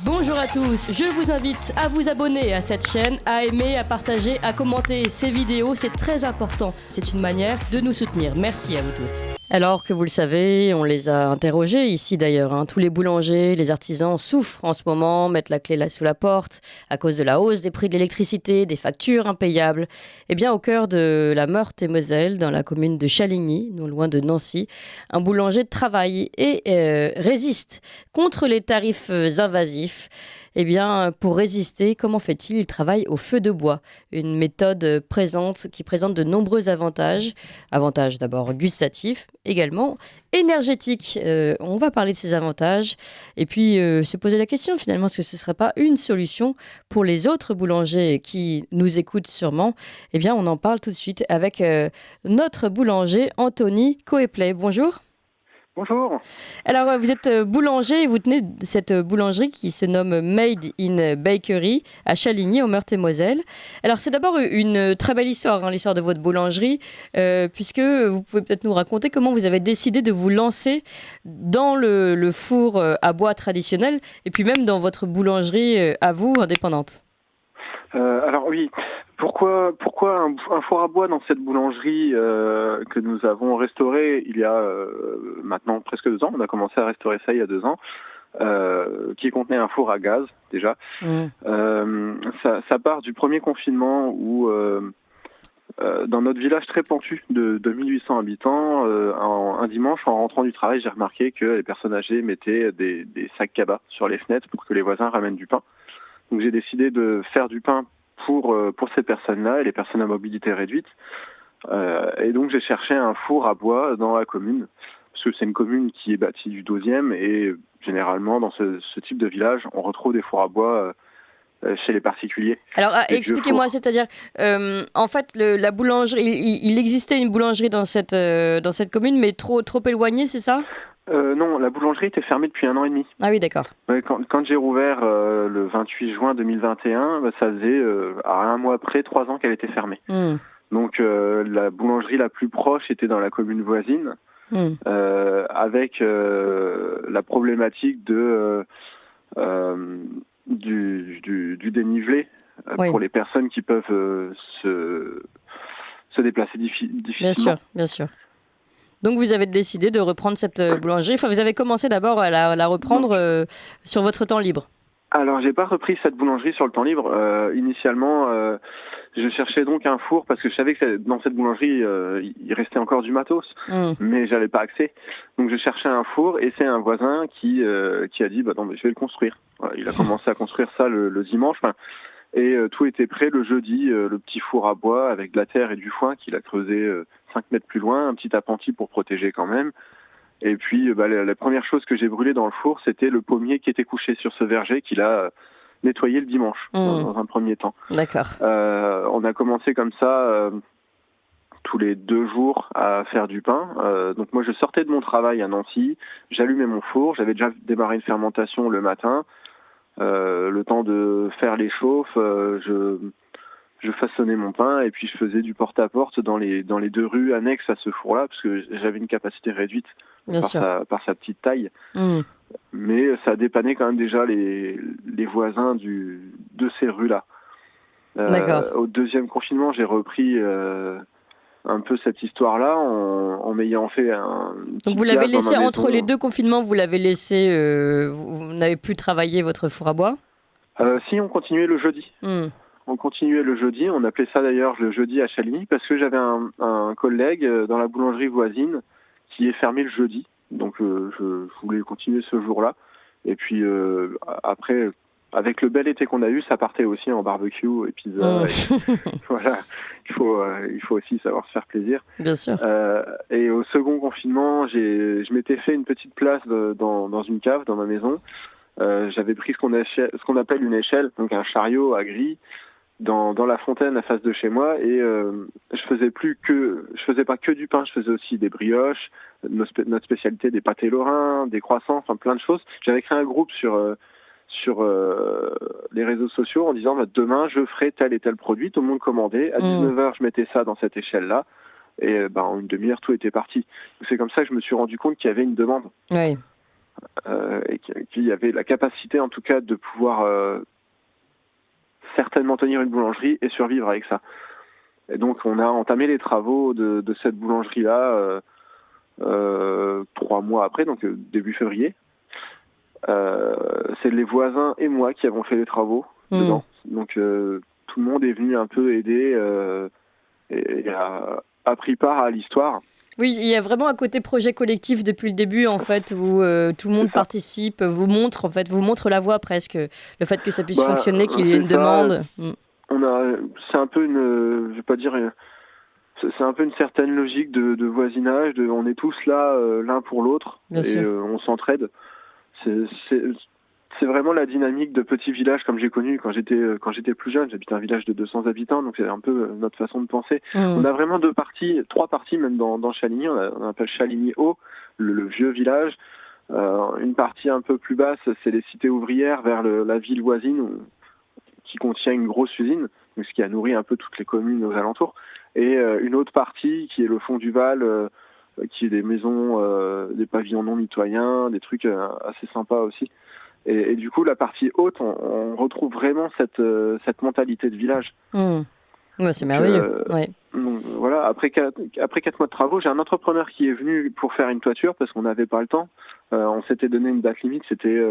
Bonjour à tous, je vous invite à vous abonner à cette chaîne, à aimer, à partager, à commenter ces vidéos, c'est très important. C'est une manière de nous soutenir. Merci à vous tous. Alors que vous le savez, on les a interrogés ici d'ailleurs. Tous les boulangers, les artisans souffrent en ce moment, mettent la clé sous la porte à cause de la hausse des prix de l'électricité, des factures impayables. Eh bien, au cœur de la Meurthe-et-Moselle, dans la commune de Chaligny, non loin de Nancy, un boulanger travaille et résiste contre les tarifs invasifs. Eh bien, pour résister, comment fait-il ? Il travaille au feu de bois, une méthode qui présente de nombreux avantages. Avantages d'abord gustatifs, également énergétiques. On va parler de ces avantages et puis se poser la question finalement, est-ce que ce ne serait pas une solution pour les autres boulangers qui nous écoutent sûrement ? Eh bien, on en parle tout de suite avec notre boulanger Anthony Coepley. Bonjour. Bonjour. Alors, vous êtes boulanger et vous tenez cette boulangerie qui se nomme Made in Bakery à Chaligny, au Meurthe-et-Moselle. Alors, c'est d'abord une très belle histoire, l'histoire de votre boulangerie, puisque vous pouvez peut-être nous raconter comment vous avez décidé de vous lancer dans le four à bois traditionnel et puis même dans votre boulangerie à vous, indépendante. Alors oui, pourquoi un four à bois dans cette boulangerie que nous avons restaurée il y a maintenant presque 2 ans. On a commencé à restaurer ça il y a 2 ans, qui contenait un four à gaz déjà. Ça part du premier confinement où dans notre village très pentu de 1800 habitants, un dimanche en rentrant du travail, j'ai remarqué que les personnes âgées mettaient des sacs cabas sur les fenêtres pour que les voisins ramènent du pain. Donc j'ai décidé de faire du pain pour ces personnes-là et les personnes à mobilité réduite. Et donc j'ai cherché un four à bois dans la commune, parce que c'est une commune qui est bâtie du 12e et généralement dans ce type de village, on retrouve des fours à bois chez les particuliers. Alors expliquez-moi, c'est-à-dire en fait la boulangerie, il existait une boulangerie dans cette commune, mais trop éloignée, c'est ça ? Non, la boulangerie était fermée depuis 1 an et demi. Ah oui, d'accord. Quand j'ai rouvert le 28 juin 2021, ça faisait à 1 mois près 3 ans qu'elle était fermée. Donc la boulangerie la plus proche était dans la commune voisine, avec la problématique du dénivelé pour les personnes qui peuvent se déplacer difficilement. Bien sûr. Donc vous avez décidé de reprendre cette boulangerie. Enfin, vous avez commencé d'abord à la reprendre sur votre temps libre. Alors, j'ai pas repris cette boulangerie sur le temps libre. Initialement, je cherchais donc un four parce que je savais que dans cette boulangerie, il restait encore du matos, mais j'avais pas accès. Donc, je cherchais un four et c'est un voisin qui a dit, bah non, mais je vais le construire. Voilà, il a commencé à construire ça le dimanche. Et tout était prêt le jeudi, le petit four à bois avec de la terre et du foin qu'il a creusé 5 mètres plus loin, un petit appentis pour protéger quand même. Et puis la première chose que j'ai brûlée dans le four, c'était le pommier qui était couché sur ce verger qu'il a nettoyé le dimanche dans un premier temps. D'accord. On a commencé comme ça tous les 2 jours à faire du pain. Donc moi je sortais de mon travail à Nancy, j'allumais mon four, j'avais déjà démarré une fermentation le matin. Le temps de faire les chauffes, je façonnais mon pain et puis je faisais du porte-à-porte dans les 2 rues annexes à ce four-là, parce que j'avais une capacité réduite par sa petite taille. Mais ça dépannait quand même déjà les voisins de ces rues-là. Au 2e confinement, j'ai repris un peu cette histoire-là en m'ayant fait un... Donc vous l'avez laissé entre les 2 confinements, vous l'avez laissé, vous n'avez plus travaillé votre four à bois ? Si, on continuait le jeudi. On continuait le jeudi, on appelait ça d'ailleurs le jeudi à Chaligny, parce que j'avais un collègue dans la boulangerie voisine qui est fermé le jeudi. Donc je voulais continuer ce jour-là. Et puis après, avec le bel été qu'on a eu, ça partait aussi en barbecue et pizza. Voilà, il faut aussi savoir se faire plaisir. Bien sûr. Et au second confinement, je m'étais fait une petite place dans une cave dans ma maison. J'avais pris ce qu'on appelle une échelle, donc un chariot à grille, dans la fontaine à face de chez moi, et je faisais pas que du pain, je faisais aussi des brioches, notre spécialité des pâtés lorrains, des croissants, enfin plein de choses. J'avais créé un groupe sur les réseaux sociaux en disant demain je ferai tel et tel produit, tout le monde commandait, à 19h je mettais ça dans cette échelle-là, et en une demi-heure tout était parti. C'est comme ça que je me suis rendu compte qu'il y avait une demande. Oui. et qu'il y avait la capacité en tout cas de pouvoir certainement tenir une boulangerie et survivre avec ça. Et donc on a entamé les travaux de cette boulangerie-là 3 mois après, donc début février. C'est les voisins et moi qui avons fait les travaux dedans. Donc tout le monde est venu un peu aider et a pris part à l'histoire. Oui, il y a vraiment un côté projet collectif depuis le début, en fait, où tout le monde participe, vous montre la voie presque, le fait que ça puisse fonctionner, qu'il y ait une demande. C'est un peu je vais pas dire, c'est un peu une certaine logique de voisinage, on est tous là l'un pour l'autre et on s'entraide. C'est vraiment la dynamique de petit village comme j'ai connu quand j'étais plus jeune. J'habite un village de 200 habitants, donc c'est un peu notre façon de penser. On a vraiment 3 parties même dans Chaligny. On appelle Chaligny Haut, le vieux village. Une partie un peu plus basse, c'est les cités ouvrières vers la ville voisine qui contient une grosse usine, donc ce qui a nourri un peu toutes les communes aux alentours. Et une autre partie qui est le fond du Val, qui est des maisons, des pavillons non mitoyens, des trucs assez sympas aussi. Et du coup, la partie haute, on retrouve vraiment cette mentalité de village. Ouais, c'est merveilleux. Donc, voilà, après 4 mois de travaux, j'ai un entrepreneur qui est venu pour faire une toiture parce qu'on n'avait pas le temps. On s'était donné une date limite, c'était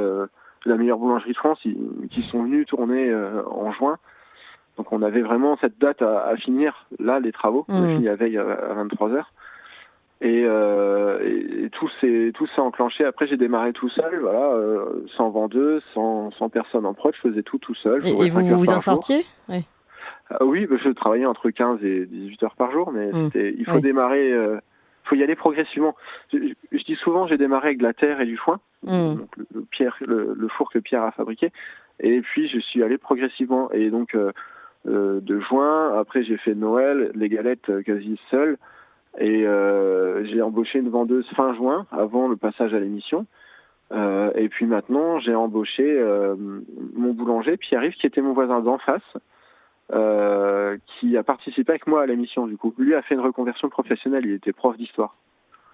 la meilleure boulangerie de France, qui sont venus tourner en juin. Donc on avait vraiment cette date à finir, là, les travaux. On a fini la veille à 23h. Et tout s'est enclenché. Après, j'ai démarré tout seul, voilà, sans vendeuse, sans personne en prod. Je faisais tout seul. Et vous vous en sortiez? Oui, je travaillais entre 15 et 18 heures par jour, mais il faut démarrer, il faut y aller progressivement. Je dis souvent, j'ai démarré avec de la terre et du foin, donc le four que Pierre a fabriqué, et puis je suis allé progressivement. Et donc, de juin, après j'ai fait Noël, les galettes quasi seul. Et j'ai embauché une vendeuse fin juin, avant le passage à l'émission. Et puis maintenant, j'ai embauché mon boulanger, Pierre-Yves, qui était mon voisin d'en face, qui a participé avec moi à l'émission, du coup. Lui a fait une reconversion professionnelle, il était prof d'histoire.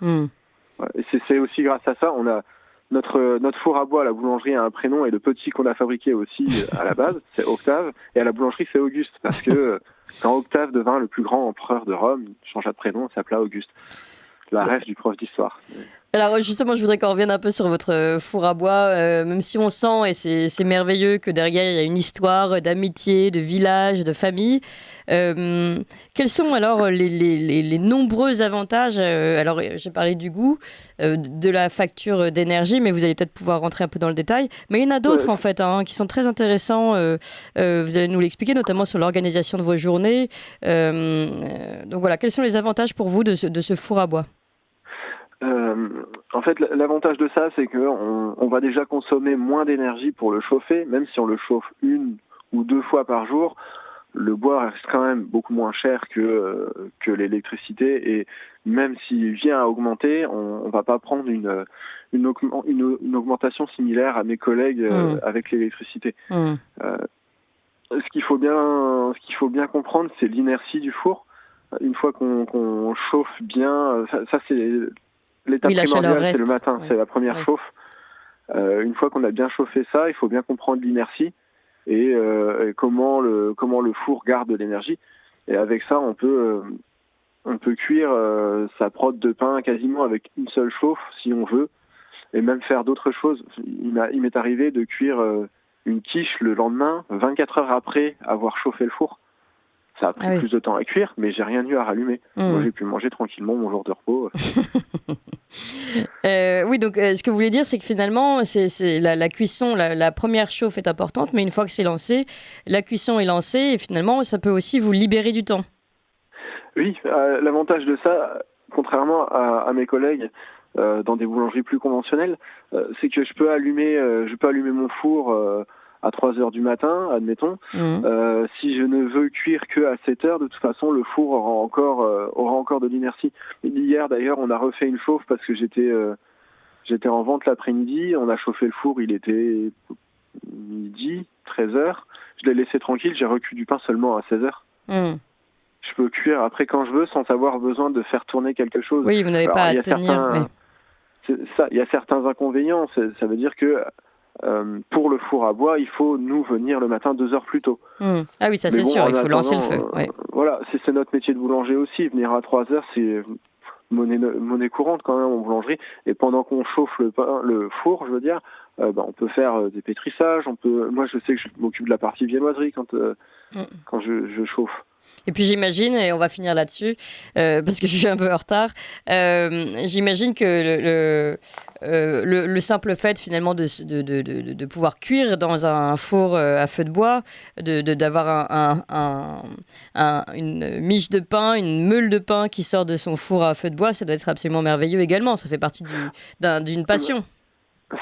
Et c'est aussi grâce à ça, on a notre four à bois, la boulangerie a un prénom, et le petit qu'on a fabriqué aussi à la base, c'est Octave, et à la boulangerie, c'est Auguste, parce que quand Octave devint le plus grand empereur de Rome, il changea de prénom, il s'appela Auguste. La rêve du prof d'histoire. Alors justement, je voudrais qu'on revienne un peu sur votre four à bois, même si on sent, et c'est merveilleux, que derrière il y a une histoire d'amitié, de village, de famille. Quels sont alors les nombreux avantages? Alors j'ai parlé du goût, de la facture d'énergie, mais vous allez peut-être pouvoir rentrer un peu dans le détail. Mais il y en a d'autres en fait, qui sont très intéressants. Vous allez nous l'expliquer, notamment sur l'organisation de vos journées. Donc voilà, quels sont les avantages pour vous de ce four à bois? En fait, l'avantage de ça, c'est qu'on va déjà consommer moins d'énergie pour le chauffer, même si on le chauffe 1 ou 2 fois par jour. Le bois reste quand même beaucoup moins cher que l'électricité, et même s'il vient à augmenter, on va pas prendre une augmentation similaire à mes collègues avec l'électricité. Ce qu'il faut bien comprendre, c'est l'inertie du four. Une fois qu'on chauffe bien, ça c'est l'étape primordiale, c'est le matin, c'est la première chauffe. Une fois qu'on a bien chauffé ça, il faut bien comprendre l'inertie et comment le four garde de l'énergie. Et avec ça, on peut cuire sa prod de pain quasiment avec une seule chauffe si on veut, et même faire d'autres choses. Il m'est arrivé de cuire une quiche le lendemain, 24 heures après avoir chauffé le four. Ça a pris plus de temps à cuire, mais j'ai rien eu à rallumer. Moi, j'ai pu manger tranquillement mon jour de repos. Oui, donc ce que vous voulez dire, c'est que finalement, c'est la cuisson, la première chauffe est importante, mais une fois que c'est lancé, la cuisson est lancée, et finalement, ça peut aussi vous libérer du temps. Oui, l'avantage de ça, contrairement à mes collègues dans des boulangeries plus conventionnelles, c'est que je peux allumer mon four à 3 heures du matin, admettons. Si je ne veux cuire que à 7 heures, de toute façon, le four aura encore de l'inertie. Hier, d'ailleurs, on a refait une chauffe parce que j'étais en vente l'après-midi. On a chauffé le four, il était midi, 13 heures. Je l'ai laissé tranquille, j'ai recuit du pain seulement à 16 heures. Je peux cuire après quand je veux sans avoir besoin de faire tourner quelque chose. Oui, vous n'avez pas à tenir. c'est ça. Il y a certains inconvénients. Ça veut dire que pour le four à bois, il faut nous venir le matin 2 heures plus tôt. Ah oui, ça c'est sûr, il faut lancer le feu. Ouais. Voilà, c'est notre métier de boulanger aussi. Venir à 3 heures, c'est monnaie courante quand même en boulangerie. Et pendant qu'on chauffe le four, je veux dire, on peut faire des pétrissages. Moi, je sais que je m'occupe de la partie viennoiserie quand je chauffe. Et puis j'imagine, et on va finir là-dessus, parce que je suis un peu en retard, j'imagine que le simple fait finalement de pouvoir cuire dans un four à feu de bois, d'avoir une miche de pain, une meule de pain qui sort de son four à feu de bois, ça doit être absolument merveilleux également, ça fait partie d'une passion.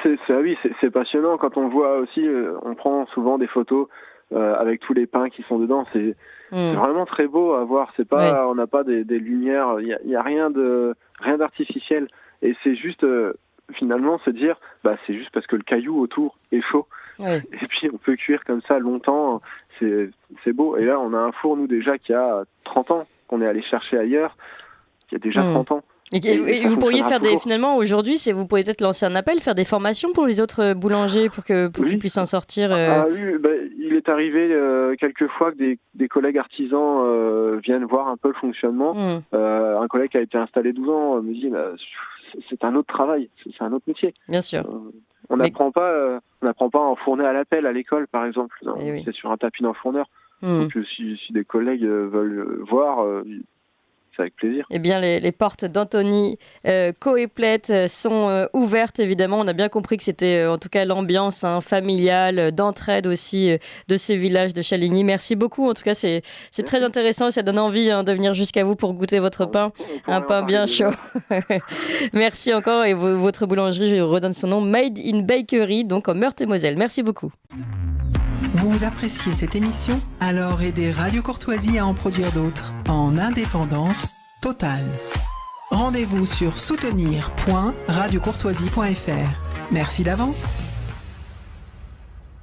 C'est passionnant quand on voit aussi, on prend souvent des photos avec tous les pains qui sont dedans, c'est vraiment très beau à voir. C'est pas, on n'a pas des lumières, il y a rien d'artificiel, et c'est juste finalement se dire, c'est juste parce que le caillou autour est chaud, et puis on peut cuire comme ça longtemps, c'est beau. Et là, on a un four nous déjà qui a 30 ans, qu'on est allé chercher ailleurs, qui a déjà 30 ans. Et vous pourriez faire finalement aujourd'hui, vous pourriez peut-être lancer un appel, faire des formations pour les autres boulangers pour qu'ils puissent en sortir. Il est arrivé quelques fois que des collègues artisans viennent voir un peu le fonctionnement. Un collègue qui a été installé 12 ans me dit c'est un autre travail, c'est un autre métier. Bien sûr. On n'apprend pas à enfourner à l'appel à l'école, par exemple. C'est sur un tapis d'enfourneur. Donc si des collègues veulent voir, c'est avec plaisir. Eh bien, les portes d'Anthony Coéplet sont ouvertes, évidemment. On a bien compris que c'était en tout cas l'ambiance familiale, d'entraide aussi de ce village de Chaligny. Merci beaucoup. En tout cas, c'est très intéressant et ça donne envie de venir jusqu'à vous pour goûter votre pain. Un pain bien chaud. Merci encore. Et votre boulangerie, je redonne son nom, Made in Bakery, donc en Meurthe-et-Moselle. Merci beaucoup. Vous appréciez cette émission? Alors aidez Radio Courtoisie à en produire d'autres en indépendance totale. Rendez-vous sur soutenir.radiocourtoisie.fr. Merci d'avance.